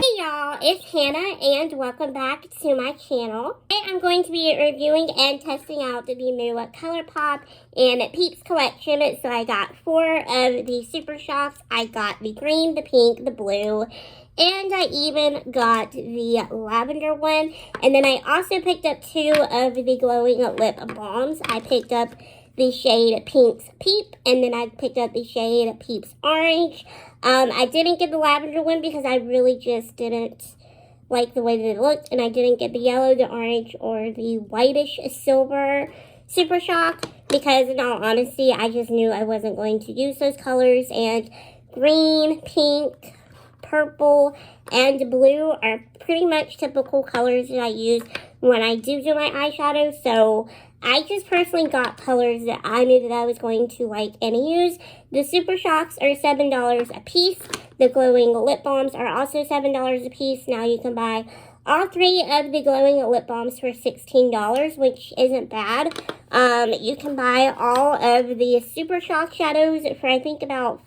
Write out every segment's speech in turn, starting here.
Hey y'all, it's Hannah and welcome back to my channel. Today I'm going to be reviewing and testing out the new Colourpop and Peeps collection. So I got 4 of the Super Shocks. I got the green, the pink, the blue, and I even got the lavender one. And then I also picked up 2 of the glowing lip balms. I picked up the shade Pink's Peep, and then I picked up the shade Peeps Orange. I didn't get the lavender one because I really just didn't like the way that it looked, and I didn't get the yellow, the orange, or the whitish silver Super Shock because, in all honesty, I just knew I wasn't going to use those colors, and green, pink, purple, and blue are pretty much typical colors that I use when I do my eyeshadow, so I just personally got colors that I knew that I was going to like and use. The Super Shocks are $7 a piece. The glowing lip balms are also $7 a piece. Now you can buy all 3 of the glowing lip balms for $16, which isn't bad. You can buy all of the Super Shock shadows for I think about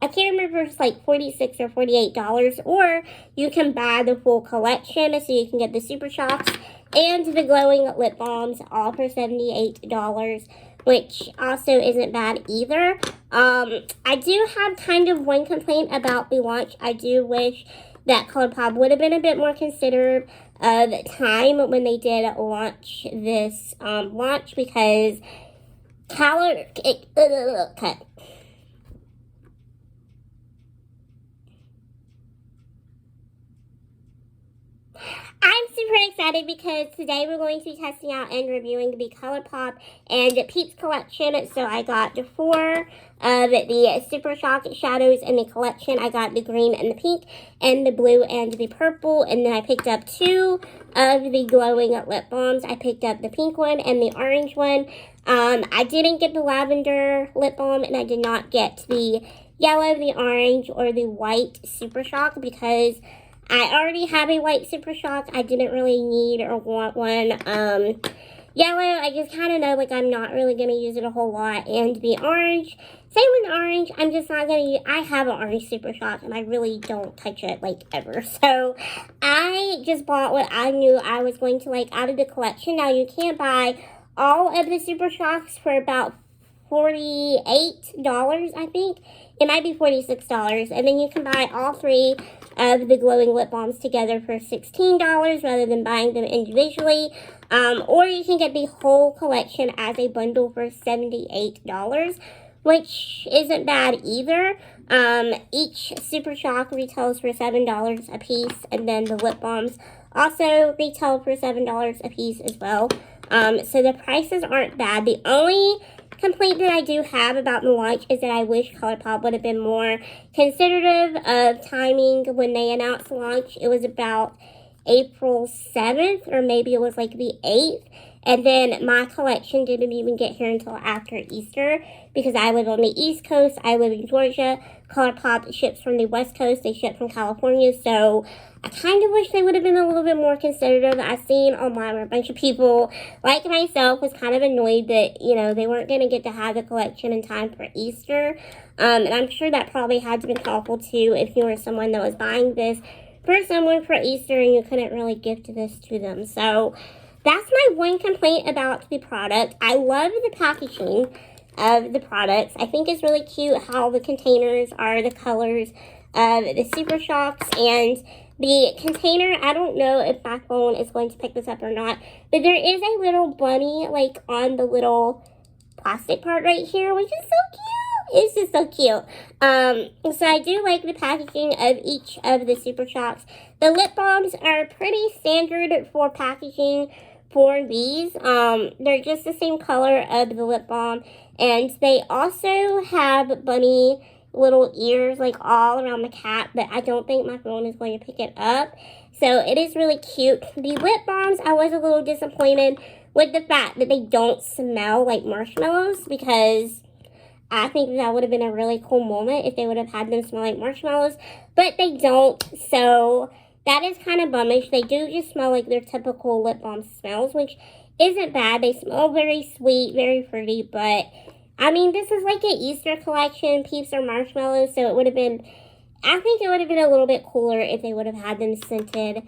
I can't remember if it's like $46 or $48, or you can buy the full collection, so you can get the Super Shocks and the glowing lip balms all for $78, which also isn't bad either. I do have kind of one complaint about the launch. I do wish that Colourpop would have been a bit more considerate of time when they did launch this launch, because I'm super excited because today we're going to be testing out and reviewing the Colourpop and Peeps collection. So I got 4 of the Super Shock shadows in the collection. I got the green and the pink and the blue and the purple. And then I picked up 2 of the glowing lip balms. I picked up the pink one and the orange one. I didn't get the lavender lip balm, and I did not get the yellow, the orange, or the white Super Shock because I already have a white Super Shock. I didn't really need or want one. Yellow, I just kind of know, like, I'm not really going to use it a whole lot. And the orange, same with orange, I'm just not going to use. I have an orange Super Shock, and I really don't touch it, like, ever. So, I just bought what I knew I was going to like out of the collection. Now, you can't buy all of the Super Shocks for about $48, I think. It might be $46, and then you can buy all 3 of the glowing lip balms together for $16 rather than buying them individually. Or you can get the whole collection as a bundle for $78, which isn't bad either. Each Super Shock retails for $7 a piece, and then the lip balms also retail for $7 a piece as well. So the prices aren't bad. The only complaint that I do have about the launch is that I wish Colourpop would have been more considerate of timing when they announced the launch. It was about April 7th, or maybe it was like the 8th. And then my collection didn't even get here until after Easter because I live on the East Coast. I live in Georgia. Colourpop ships from the West Coast. They ship from California. So I kind of wish they would have been a little bit more considerate. I've seen online where a bunch of people, like myself, was kind of annoyed that, you know, they weren't going to get to have the collection in time for Easter. And I'm sure that probably had to be helpful too if you were someone that was buying this for someone for Easter and you couldn't really gift this to them. So that's my one complaint about the product. I love the packaging of the products. I think it's really cute how the containers are the colors of the Super Shocks, and the container, I don't know if my phone is going to pick this up or not, but there is a little bunny like on the little plastic part right here, which is so cute. It's just so cute. So I do like the packaging of each of the Super Shocks. The lip balms are pretty standard for packaging for these. They're just the same color of the lip balm, and they also have bunny little ears like all around the cap, but I don't think my phone is going to pick it up. So it is really cute. The lip balms, I was a little disappointed with the fact that they don't smell like marshmallows, because I think that would have been a really cool moment if they would have had them smell like marshmallows, but they don't. So that is kind of bummish. They do just smell like their typical lip balm smells, which isn't bad. They smell very sweet, very fruity, but I mean, this is like an Easter collection. Peeps are marshmallows, so it would have been I think it would have been a little bit cooler if they would have had them scented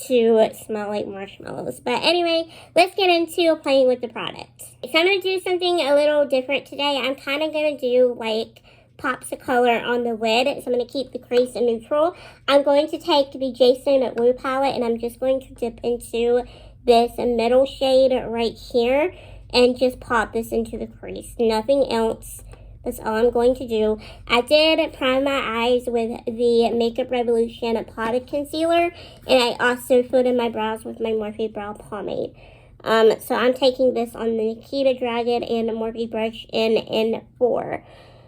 to smell like marshmallows. But anyway, let's get into playing with the product. So I'm going to do something a little different today. I'm kind of going to do like pops of color on the lid. So I'm going to keep the crease neutral. I'm going to take the Jason Wu palette and I'm just going to dip into this middle shade right here and just pop this into the crease. Nothing else. That's all I'm going to do. I did prime my eyes with the Makeup Revolution potted concealer, and I also filled in my brows with my Morphe brow pomade. So I'm taking this on the Nikita Dragon and the Morphe brush in N4.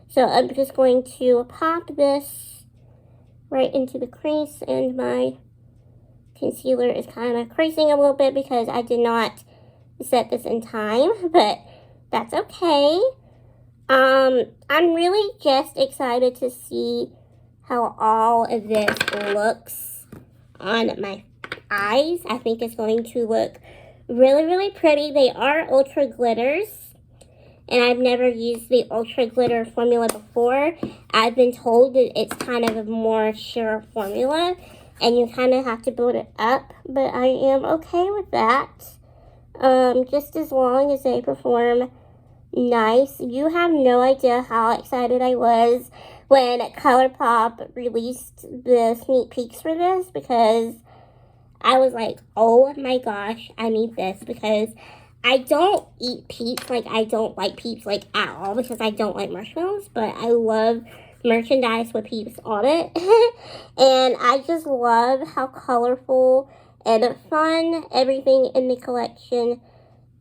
So I'm just going to pop this right into the crease, and my concealer is kind of creasing a little bit because I did not set this in time, but that's okay. I'm really just excited to see how all of this looks on my eyes. I think it's going to look really, really pretty. They are ultra glitters, and I've never used the ultra glitter formula before. I've been told that it's kind of a more sheer formula, and you kind of have to build it up, but I am okay with that. Just as long as they perform nice. You have no idea how excited I was when Colourpop released the sneak peeks for this, because I was like, oh my gosh, I need this, because I don't eat Peeps, like I don't like Peeps like at all because I don't like marshmallows, but I love merchandise with Peeps on it. And I just love how colorful and fun everything in the collection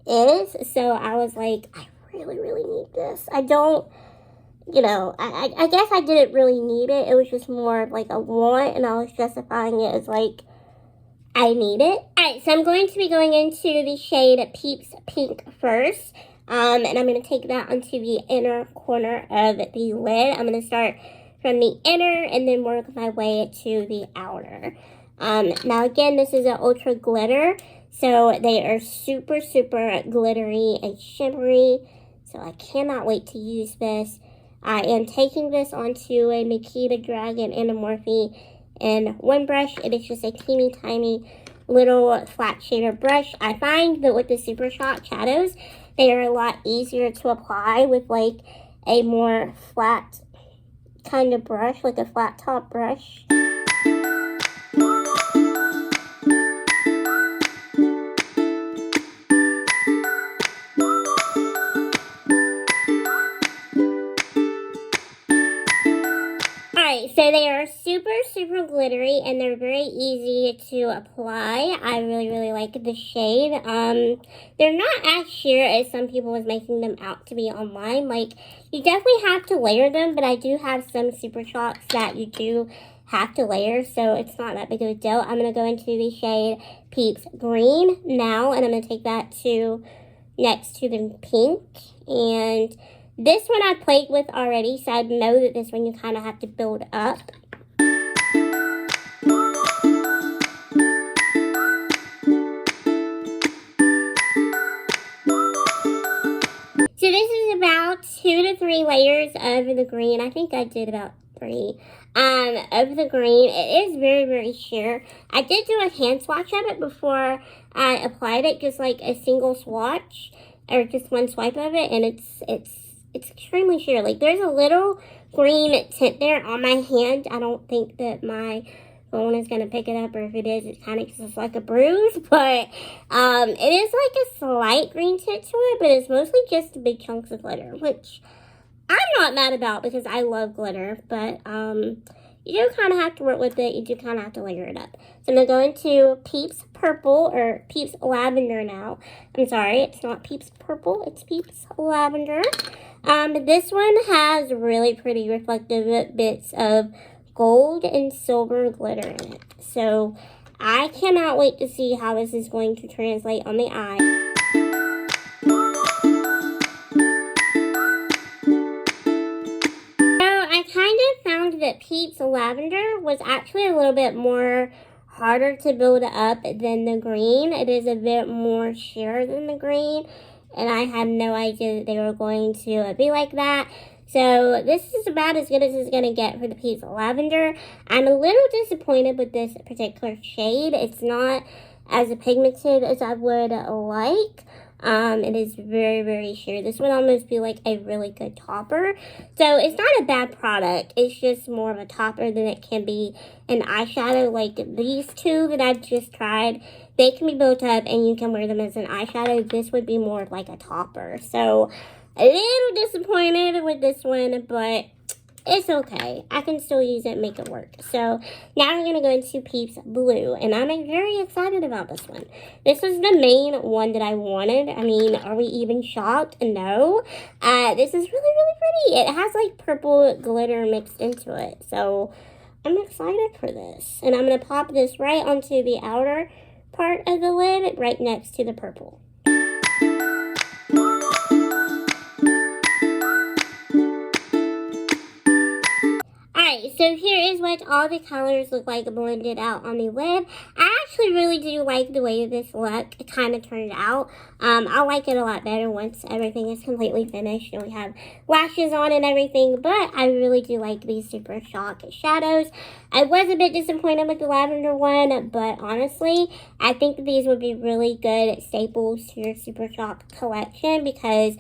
is. So I was like, I really need this. I don't, you know, I guess I didn't really need it. It was just more of like a want, and I was justifying it as like, I need it. Alright, so I'm going to be going into the shade Peeps Pink first. And I'm going to take that onto the inner corner of the lid. I'm going to start from the inner and then work my way to the outer. Now again, this is an ultra glitter, so they are super glittery and shimmery. So I cannot wait to use this. I am taking this onto a Nikita Dragon and a Morphe in one brush. It is just a teeny tiny little flat shader brush. I find that with the Super Shock shadows, they are a lot easier to apply with like a more flat kind of brush, like a flat top brush. So they are super glittery, and they're very easy to apply. I really like the shade. They're not as sheer as some people was making them out to be online. Like, you definitely have to layer them, but I do have some Super Shocks that you do have to layer, so it's not that big of a deal. I'm going to go into the shade Peeps Green now, and I'm going to take that to next to the pink. And this one I've played with already, so I know that this one you kind of have to build up. So this is about 2 to 3 layers of the green. I think I did about 3 of the green. It is very sheer. I did do a hand swatch of it before I applied it, just like a single swatch or just one swipe of it, and it's extremely sheer. Like, there's a little green tint there on my hand. I don't think that my phone is going to pick it up, or if it is, it's kind of just like a bruise. But it is like a slight green tint to it, but it's mostly just big chunks of glitter, which I'm not mad about because I love glitter. But you do kind of have to work with it. You do kind of have to layer it up. So I'm going to go into Peeps Purple, or Peeps Lavender now. I'm sorry, it's not Peeps Purple, it's Peeps Lavender. This one has really pretty reflective bits of gold and silver glitter in it. So I cannot wait to see how this is going to translate on the eye. I kind of found that Peeps Lavender was actually a little bit more harder to build up than the green. It is a bit more sheer than the green, and I had no idea that they were going to be like that. So this is about as good as it's going to get for the Peeps Lavender. I'm a little disappointed with this particular shade. It's not as pigmented as I would like. It is very, very sheer. This would almost be like a really good topper. So it's not a bad product. It's just more of a topper than it can be an eyeshadow. Like these two that I've just tried, they can be built up and you can wear them as an eyeshadow. This would be more like a topper. So a little disappointed with this one, but it's okay. I can still use it and make it work. So now we're going to go into Peeps Blue, and I'm very excited about this one. This was the main one that I wanted. I mean, are we even shocked? No. This is really, really pretty. It has like purple glitter mixed into it. So I'm excited for this. And I'm going to pop this right onto the outer part of the lid, right next to the purple. Alright, so here is what all the colors look like blended out on the lid. I actually really do like the way this look kind of turned out. I like it a lot better once everything is completely finished and we have lashes on and everything, but I really do like these Super Shock shadows. I was a bit disappointed with the lavender one, but honestly, I think these would be really good staples to your Super Shock collection because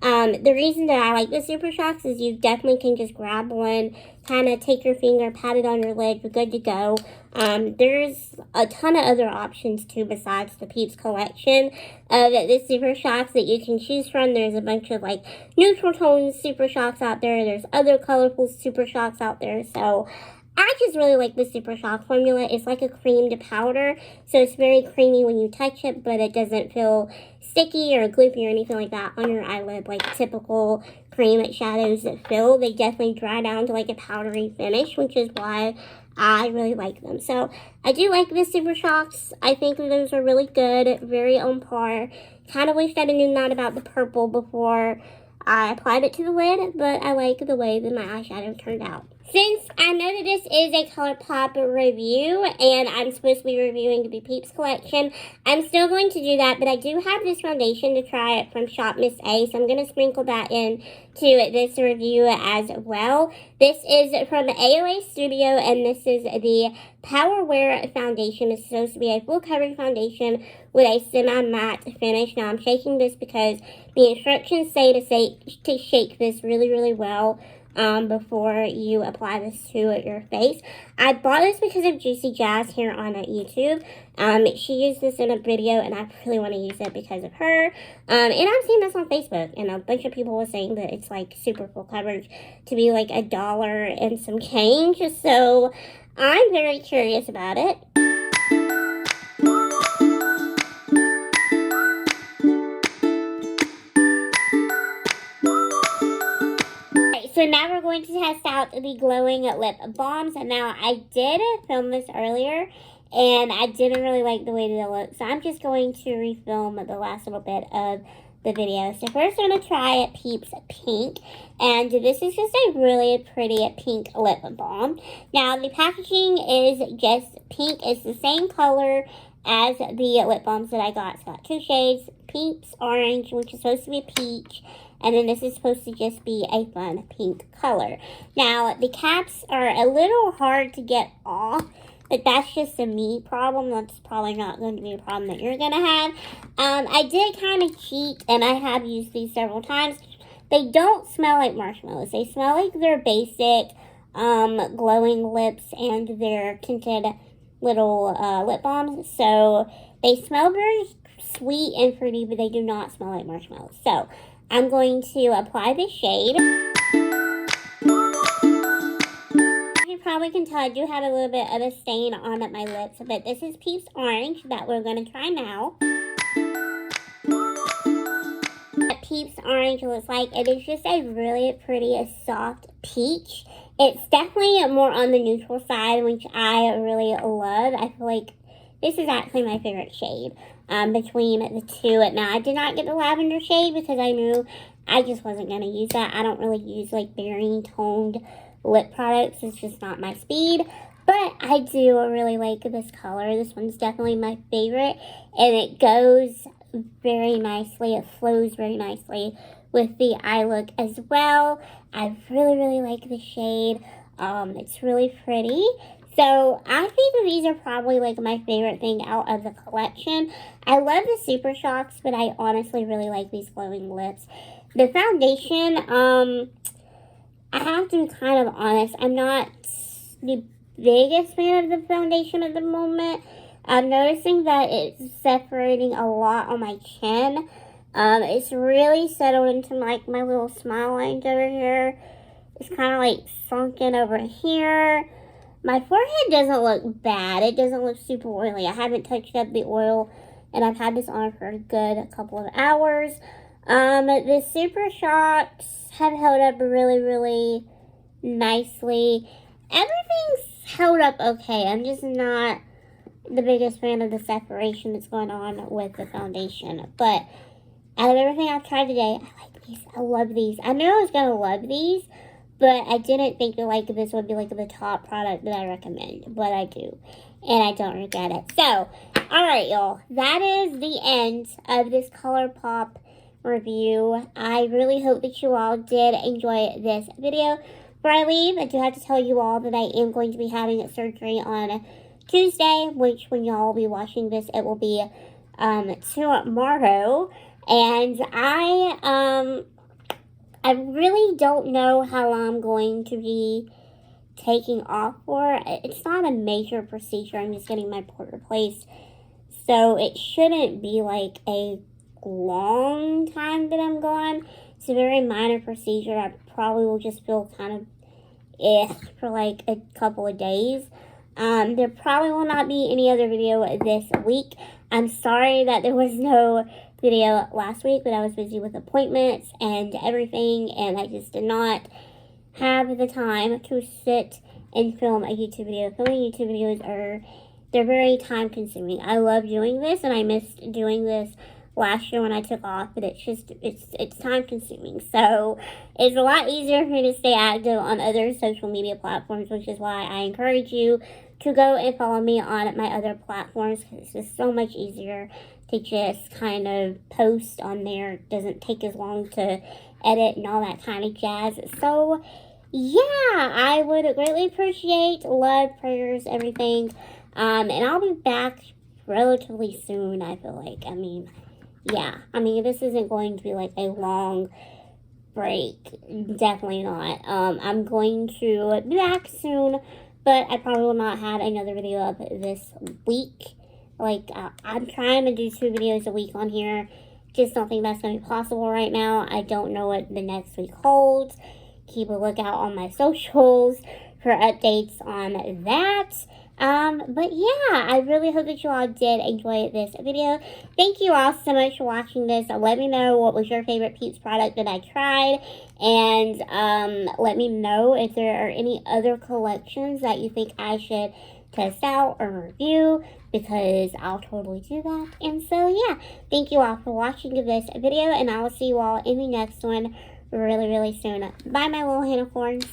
the reason that I like the Super Shocks is you definitely can just grab one, kind of take your finger, pat it on your lid, you're good to go. There's a ton of other options too besides the Peeps collection of the Super Shocks that you can choose from. There's a bunch of like neutral tone Super Shocks out there. There's other colorful Super Shocks out there. So I just really like the Super Shock formula. It's like a creamed powder, so it's very creamy when you touch it, but it doesn't feel sticky or gloopy or anything like that on your eyelid like typical cream shadows that feel. They definitely dry down to like a powdery finish, which is why I really like them. So I do like the Super Shocks. I think those are really good, very on par. Kind of wish I knew that about the purple before I applied it to the lid, but I like the way that my eyeshadow turned out. Since I know that this is a Colourpop review and I'm supposed to be reviewing the Peeps collection, I'm still going to do that, but I do have this foundation to try it from Shop Miss A, so I'm going to sprinkle that in to this review as well. This is from AOA Studio, and this is the Power Wear Foundation. It's supposed to be a full coverage foundation with a semi-matte finish. Now I'm shaking this because the instructions say to shake this really, really well before you apply this to your face. I bought this because of Juicy Jazz here on YouTube. She used this in a video and I really want to use it because of her. And I've seen this on Facebook and a bunch of people were saying that it's like super full coverage to be like $1 and some change. So I'm very curious about it. So now we're going to test out the glowing lip balms. And now I did film this earlier and I didn't really like the way that it looked. So I'm just going to refilm the last little bit of the video. So first I'm going to try Peeps Pink. And this is just a really pretty pink lip balm. Now the packaging is just pink. It's the same color as the lip balms that I got. It's got two shades, Peeps Orange, which is supposed to be peach. And then this is supposed to just be a fun pink color. Now, the caps are a little hard to get off, but that's just a me problem. That's probably not going to be a problem that you're going to have. I did kind of cheat, and I have used these several times. They don't smell like marshmallows. They smell like their basic glowing lips and their tinted little lip balms. So, they smell very sweet and fruity, but they do not smell like marshmallows. So, I'm going to apply the shade. You probably can tell I do have a little bit of a stain on my lips, but this is Peeps Orange that we're going to try now. What Peeps Orange looks like, it is just a really pretty soft peach. It's definitely more on the neutral side, which I really love. I feel like this is actually my favorite shade between the two. Now, I did not get the lavender shade because I knew I just wasn't going to use that. I don't really use like berry toned lip products. It's just not my speed. But I do really like this color. This one's definitely my favorite. And it goes very nicely. It flows very nicely with the eye look as well. I really like the shade. It's really pretty. So I think that these are probably like my favorite thing out of the collection. I love the Super Shocks, but I honestly really like these glowing lips. The foundation, I have to be kind of honest, I'm not the biggest fan of the foundation at the moment. I'm noticing that it's separating a lot on my chin. It's really settled into like my little smile lines over here. It's kind of like sunken over here. My forehead doesn't look bad. It doesn't look super oily. I haven't touched up the oil, and I've had this on for a good couple of hours. The Super Shocks have held up really nicely. Everything's held up okay. I'm just not the biggest fan of the separation that's going on with the foundation. But out of everything I've tried today, I like these. I love these. I knew I was going to love these, but I didn't think that like this would be like the top product that I recommend. But I do. And I don't regret it. So, alright y'all. That is the end of this Colourpop review. I really hope that you all did enjoy this video. Before I leave, I do have to tell you all that I am going to be having surgery on Tuesday, which when y'all will be watching this, it will be tomorrow. And I really don't know how long I'm going to be taking off for. It's not a major procedure. I'm just getting my port replaced. So it shouldn't be like a long time that I'm gone. It's a very minor procedure. I probably will just feel kind of for like a couple of days. There probably will not be any other video this week. I'm sorry that there was no video last week, but I was busy with appointments and everything, and I just did not have the time to sit and film a YouTube video. Filming YouTube videos they're very time consuming. I love doing this, and I missed doing this last year when I took off, but it's time consuming. So it's a lot easier for me to stay active on other social media platforms, which is why I encourage you to go and follow me on my other platforms, because it's just so much easier to just kind of post on there. It doesn't take as long to edit and all that kind of jazz. So yeah, I would greatly appreciate love, prayers, everything. And I'll be back relatively soon, I feel like. This isn't going to be like a long break. Definitely not. I'm going to be back soon, but I probably will not have another video up this week. I'm trying to do 2 videos a week on here. Just don't think that's going to be possible right now. I don't know what the next week holds. Keep a lookout on my socials for updates on that. But yeah, I really hope that you all did enjoy this video. Thank you all so much for watching this. Let me know what was your favorite Peeps product that I tried. And let me know if there are any other collections that you think I should test out or review, because I'll totally do that. And so yeah, thank you all for watching this video, and I will see you all in the next one really soon. Bye, my little unicorns.